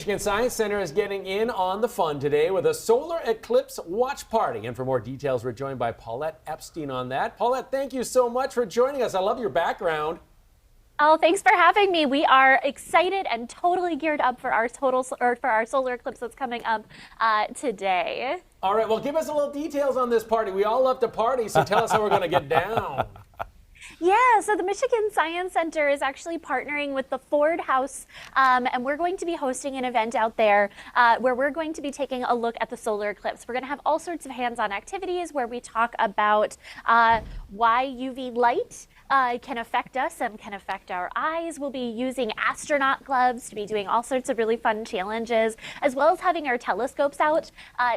Michigan Science Center is getting in on the fun today with a solar eclipse watch party. And for more details, we're joined by Paulette Epstein on that. Paulette, thank you so much for joining us. I love your background. Oh, thanks for having me. We are excited and totally geared up for our solar eclipse that's coming up today. All right, well, give us a little details on this party. We all love to party, so tell us how we're going to get down. Yeah, so the Michigan Science Center is actually partnering with the Ford House, and we're going to be hosting an event out there where we're going to be taking a look at the solar eclipse. We're going to have all sorts of hands-on activities where we talk about why UV light can affect us and can affect our eyes. We'll be using astronaut gloves to be doing all sorts of really fun challenges, as well as having our telescopes out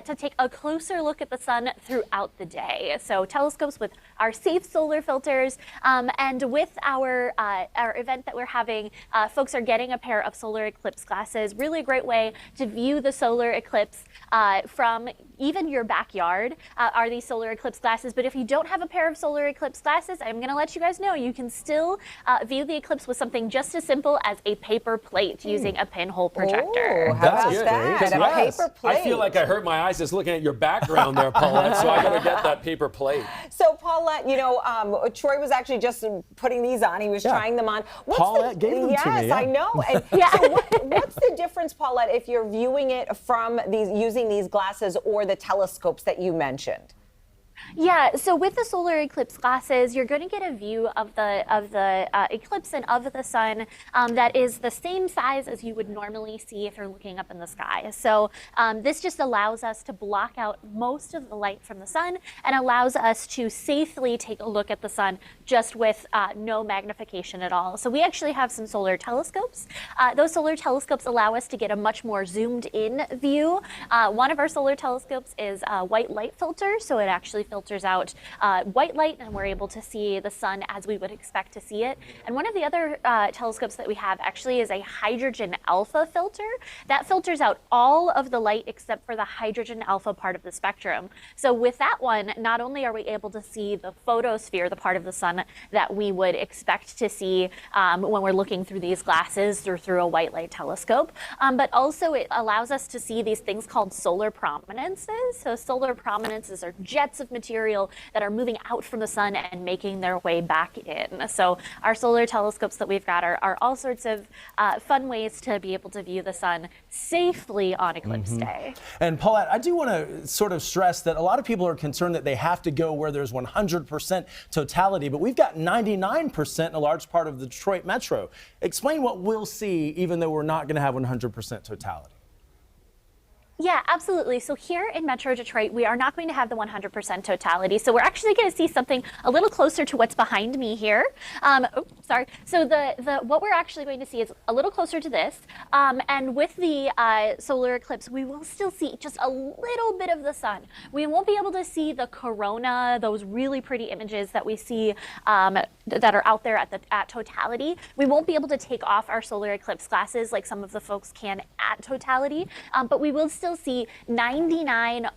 to take a closer look at the sun throughout the day. So telescopes with our safe solar filters, and with our event that we're having, folks are getting a pair of solar eclipse glasses. Really a great way to view the solar eclipse from even your backyard are these solar eclipse glasses. But if you don't have a pair of solar eclipse glasses, I'm going to let you guys know you can still view the eclipse with something just as simple as a paper plate using a pinhole projector. Oh, how about that? A paper plate. I feel like I hurt my eyes just looking at your background there, Paulette, so I got to get that paper plate. So, Paulette, you know, Troy was actually just putting these on. He was trying them on. Paulette gave them to me. Yes, I know. And so what's the difference, Paulette, if you're viewing it from using these glasses or the telescopes that you mentioned? Yeah, so with the solar eclipse glasses, you're going to get a view of the eclipse and of the sun that is the same size as you would normally see if you're looking up in the sky. So this just allows us to block out most of the light from the sun and allows us to safely take a look at the sun just with no magnification at all. So we actually have some solar telescopes. Those solar telescopes allow us to get a much more zoomed in view. One of our solar telescopes is a white light filter, so it actually filters out white light, and we're able to see the sun as we would expect to see it. And one of the other telescopes that we have actually is a hydrogen alpha filter. That filters out all of the light except for the hydrogen alpha part of the spectrum. So with that one, not only are we able to see the photosphere, the part of the sun that we would expect to see when we're looking through these glasses through a white light telescope, but also it allows us to see these things called solar prominences. So solar prominences are jets of material that are moving out from the sun and making their way back in. So our solar telescopes that we've got are all sorts of fun ways to be able to view the sun safely on eclipse day. And Paulette, I do want to sort of stress that a lot of people are concerned that they have to go where there's 100% totality, but we've got 99% in a large part of the Detroit metro. Explain what we'll see even though we're not going to have 100% totality. Yeah, absolutely. So here in Metro Detroit, we are not going to have the 100% totality. So we're actually going to see something a little closer to what's behind me here. Sorry. So what we're actually going to see is a little closer to this. And with the solar eclipse, we will still see just a little bit of the sun. We won't be able to see the corona, those really pretty images that we see that are out there at totality. We won't be able to take off our solar eclipse glasses like some of the folks can at totality, but we will still see 99%,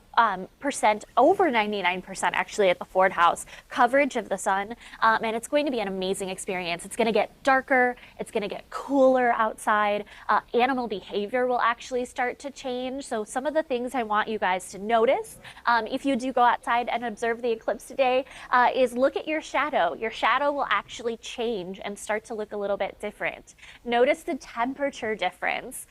over 99% actually at the Ford House coverage of the sun, and it's going to be an amazing experience. It's going to get darker, it's going to get cooler outside, animal behavior will actually start to change. So some of the things I want you guys to notice if you do go outside and observe the eclipse today is look at your shadow. Your shadow will actually change and start to look a little bit different. Notice the temperature difference,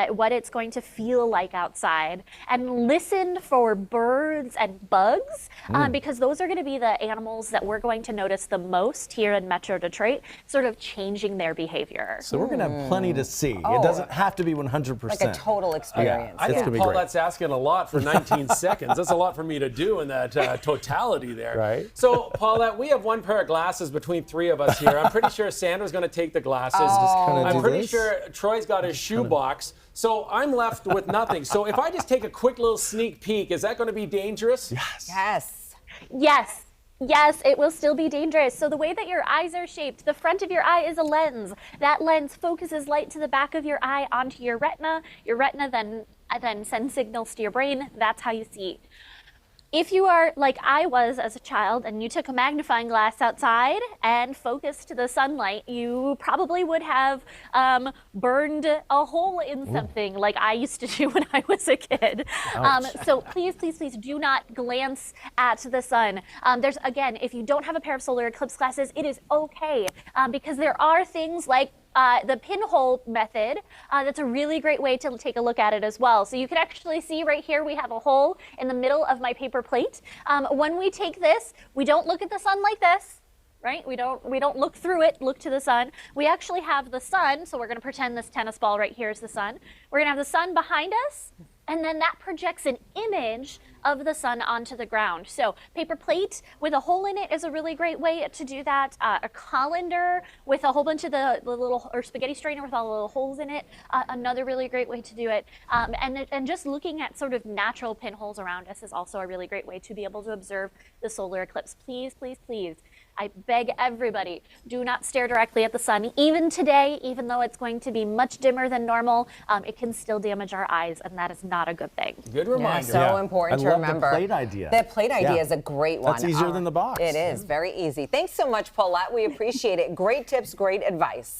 what it's going to feel like outside, and listen for birds and bugs because those are going to be the animals that we're going to notice the most here in Metro Detroit, sort of changing their behavior. So we're going to have plenty to see. It doesn't have to be 100%. Like a total experience. I think Paulette's asking a lot for 19 seconds. That's a lot for me to do in that totality there. Right. So, Paulette, we have one pair of glasses between three of us here. I'm pretty sure Sandra's going to take the glasses. I'm pretty sure Troy's got his shoebox. So I'm left with nothing. So if I just take a quick little sneak peek, is that going to be dangerous? Yes. Yes. Yes. Yes, it will still be dangerous. So the way that your eyes are shaped, the front of your eye is a lens. That lens focuses light to the back of your eye onto your retina. Your retina then sends signals to your brain. That's how you see. if you are like I was as a child and you took a magnifying glass outside and focused the sunlight, you probably would have burned a hole in something like I used to do when I was a kid. So please, please, please do not glance at the sun. There's, again, if you don't have a pair of solar eclipse glasses, it is okay because there are things like the pinhole method, that's a really great way to take a look at it as well. So you can actually see right here, we have a hole in the middle of my paper plate. When we take this, we don't look at the sun like this, right? We don't look through it, look to the sun. We actually have the sun, so we're gonna pretend this tennis ball right here is the sun. We're gonna have the sun behind us, and then that projects an image of the sun onto the ground. So paper plate with a hole in it is a really great way to do that. A colander with a whole bunch of the little, or spaghetti strainer with all the little holes in it, another really great way to do it. And just looking at sort of natural pinholes around us is also a really great way to be able to observe the solar eclipse. Please, please, please, I beg everybody, do not stare directly at the sun. Even today, even though it's going to be much dimmer than normal, it can still damage our eyes, and that is not a good thing. Good reminder. So important to remember. The plate idea. The plate idea is a great one. That's easier than the box. It is very easy. Thanks so much, Paulette. We appreciate it. Great tips, great advice.